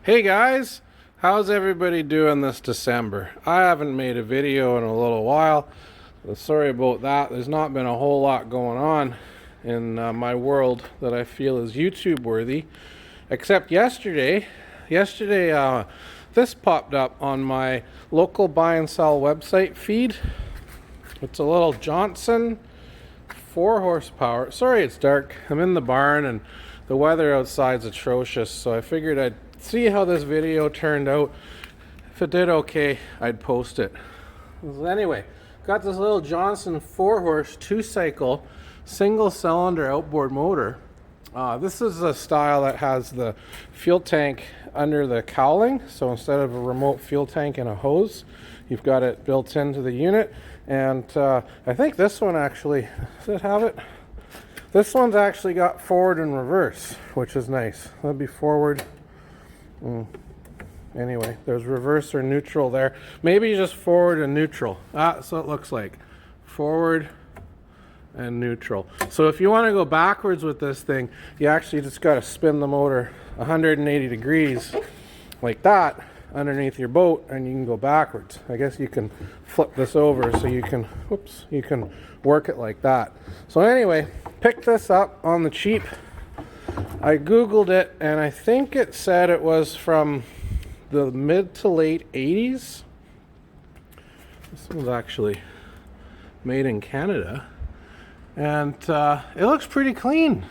Hey guys, how's everybody doing this December? I haven't made a video in a little while. Sorry about that. There's not been a whole lot going on in my world that I feel is YouTube worthy. Except yesterday, this popped up on my local buy and sell website feed. It's a little Johnson 4 horsepower. Sorry it's dark. I'm in the barn and the weather outside's atrocious, so I figured I'd see how this video turned out. If it did okay, I'd post it. So anyway, got this little Johnson 4 horse 2-cycle single cylinder outboard motor. This is a style that has the fuel tank under the cowling, so instead of a remote fuel tank and a hose, you've got it built into the unit. And I think this one actually, does it have it? This one's actually got forward and reverse, which is nice. That'd be forward. Anyway, there's reverse or neutral there. Maybe just forward and neutral. So it looks like forward and neutral. So if you want to go backwards with this thing, you actually just got to spin the motor 180 degrees like that underneath your boat, and you can go backwards. I guess you can flip this over so you can, you can work it like that. So anyway, picked this up on the cheap. I googled it and I think it said it was from the mid to late 80s. This one's actually made in Canada, and it looks pretty clean.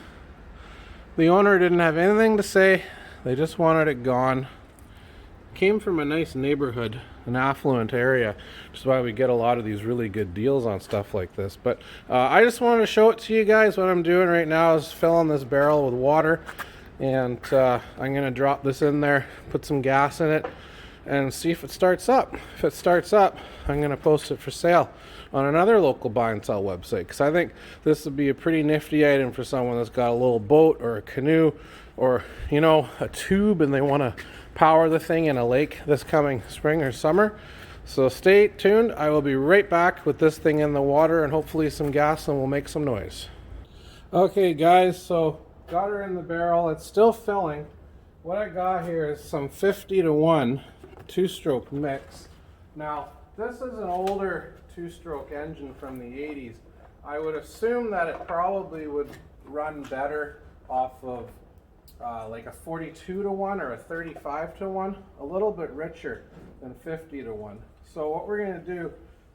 The owner didn't have anything to say. They just wanted it gone. Came from a nice neighborhood, an affluent area, which is why we get a lot of these really good deals on stuff like this. But I just wanted to show it to you guys. What I'm doing right now is filling this barrel with water, and I'm going to drop this in there, put some gas in it, and see if it starts up. If it starts up, I'm going to post it for sale on another local buy and sell website, because I think this would be a pretty nifty item for someone that's got a little boat or a canoe or, you know, a tube, and they want to power the thing in a lake this coming spring or summer. So stay tuned. I will be right back with this thing in the water and hopefully some gas, and we'll make some noise. Okay guys, so got her in the barrel. It's still filling. What I got here is some 50-to-1 2-stroke mix. Now this is an older 2-stroke engine from the 80s. I would assume that it probably would run better off of like a 42-to-1 or a 35-to-1, a little bit richer than 50-to-1. So what we're going to do is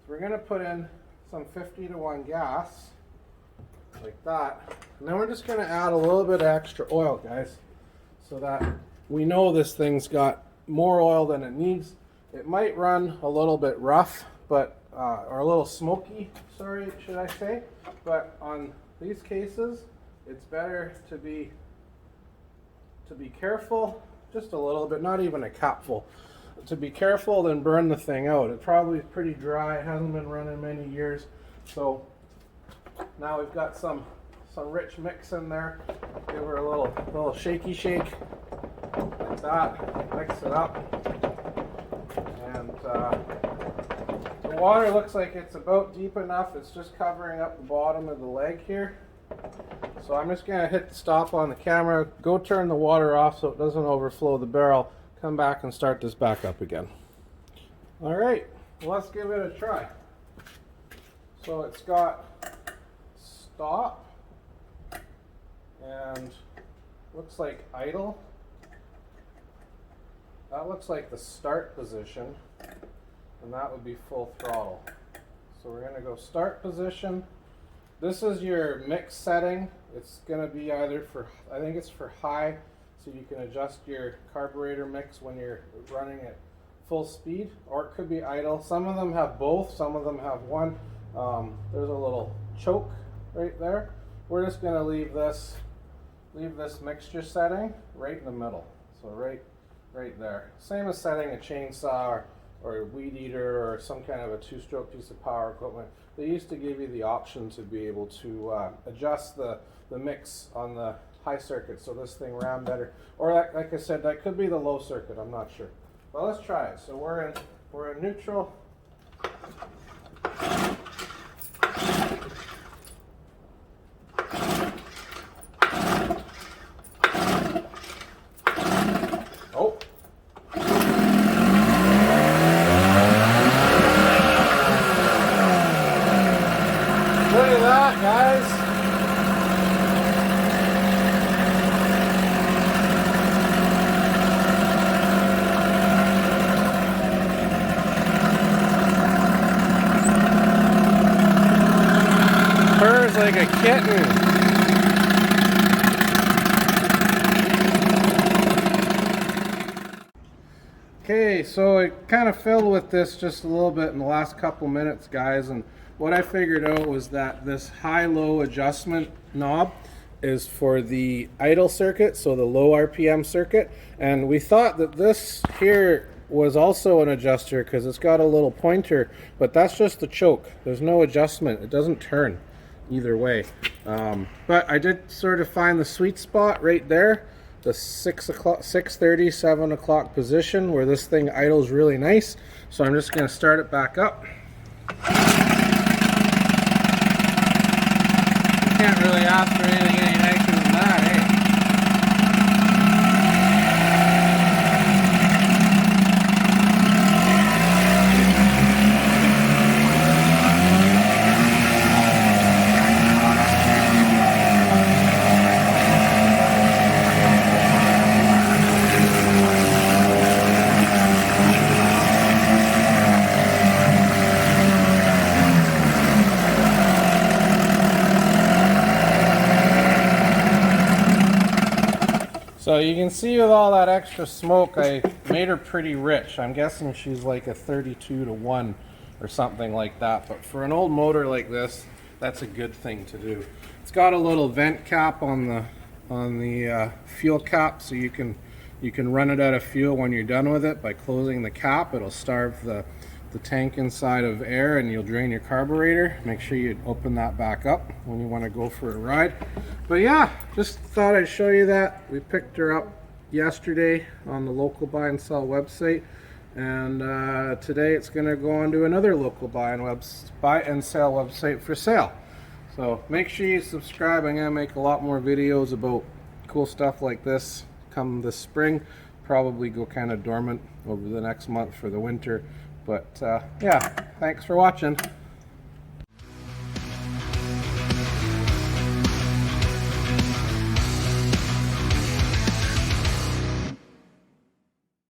we're going to put in some 50-to-1 gas like that, and then we're just going to add a little bit of extra oil, guys, so that we know this thing's got more oil than it needs. It might run a little bit rough, but or a little smoky, sorry, should I say, but on these cases it's better to be careful, just a little bit, not even a capful, to be careful than burn the thing out. It probably is pretty dry, it hasn't been running many years. So now we've got some rich mix in there. Give her a little shaky shake like that, mix it up, and the water looks like it's about deep enough. It's just covering up the bottom of the leg here. So I'm just going to hit the stop on the camera, go turn the water off so it doesn't overflow the barrel, come back and start this back up again. Alright, well, let's give it a try. So it's got stop and looks like idle. That looks like the start position, and that would be full throttle. So we're going to go start position. This is your mix setting. It's going to be either for, I think it's for high, so you can adjust your carburetor mix when you're running at full speed, or it could be idle. Some of them have both, some of them have one. There's a little choke right there. We're just going to leave this mixture setting right in the middle. So right there. Same as setting a chainsaw or a weed eater or some kind of a 2-stroke piece of power equipment. They used to give you the option to be able to adjust the mix on the high circuit so this thing ran better. Or like I said, that could be the low circuit, I'm not sure. But let's try it. So we're in neutral. Oh, kitten. Okay, so it kind of filled with this just a little bit in the last couple minutes, guys, and what I figured out was that this high-low adjustment knob is for the idle circuit, so the low RPM circuit, and we thought that this here was also an adjuster because it's got a little pointer, but that's just the choke. There's no adjustment. It doesn't turn either way. But I did sort of find the sweet spot right there, the 6:30, 7 o'clock position where this thing idles really nice. So I'm just going to start it back up. You can't really ask for anything any nicer than that, eh? So you can see with all that extra smoke, I made her pretty rich. I'm guessing she's like a 32-to-1 or something like that. But for an old motor like this, that's a good thing to do. It's got a little vent cap on the fuel cap, so you can run it out of fuel when you're done with it by closing the cap. It'll starve the tank inside of air and you'll drain your carburetor. Make sure you open that back up when you want to go for a ride. But yeah, just thought I'd show you that. We picked her up yesterday on the local buy and sell website, and today it's going to go on to another local buy and sell website for sale. So make sure you subscribe. I'm going to make a lot more videos about cool stuff like this come this spring. Probably go kind of dormant over the next month for the winter. But yeah, thanks for watching.